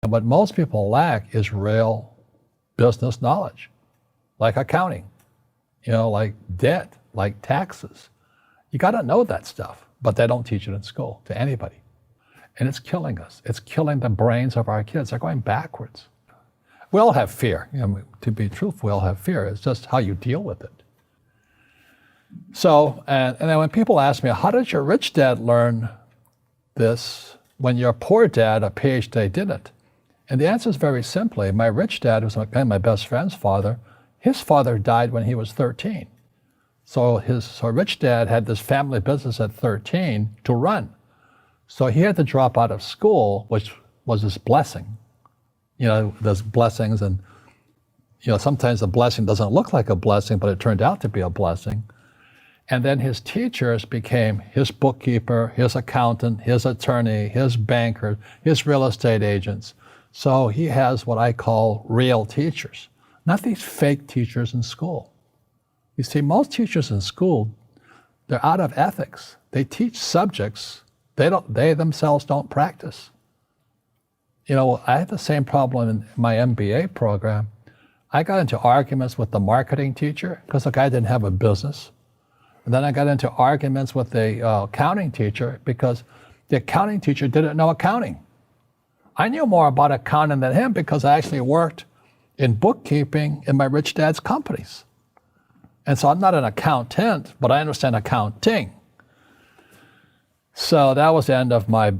What most people lack is real business knowledge, like accounting, like debt, like taxes. You got to know that stuff, but they don't teach it in school to anybody. And it's killing us. It's killing the brains of our kids. They're going backwards. We all have fear. To be truthful, we all have fear. It's just how you deal with it. So, and then when people ask me, how did your rich dad learn this when your poor dad, a PhD, didn't? And the answer is very simply, my rich dad, who's my best friend's father, his father died when he was 13. So rich dad had this family business at 13 to run. So he had to drop out of school, which was his blessing. There's blessings, and sometimes the blessing doesn't look like a blessing, but it turned out to be a blessing. And then his teachers became his bookkeeper, his accountant, his attorney, his banker, his real estate agents. So he has what I call real teachers, not these fake teachers in school. You see, most teachers in school, they're out of ethics. They teach subjects they themselves don't practice. I had the same problem in my MBA program. I got into arguments with the marketing teacher because the guy didn't have a business. And then I got into arguments with the accounting teacher because the accounting teacher didn't know accounting. I knew more about accounting than him because I actually worked in bookkeeping in my rich dad's companies. And so I'm not an accountant, but I understand accounting. So that was the end of my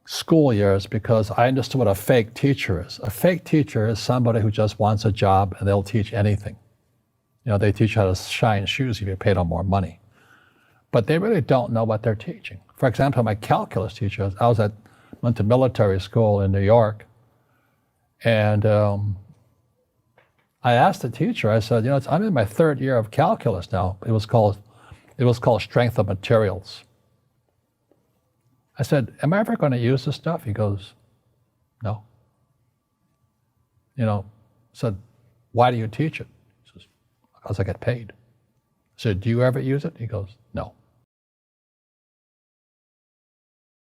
school years because I understood what a fake teacher is. A fake teacher is somebody who just wants a job and they'll teach anything. They teach you how to shine shoes if you pay them more money. But they really don't know what they're teaching. For example, my calculus teacher, went to military school in New York, and I asked the teacher, I said, I'm in my third year of calculus now. It was called strength of materials. I said, am I ever going to use this stuff? He goes, no. I said, why do you teach it? He says, because I get paid. I said, do you ever use it? He goes, no.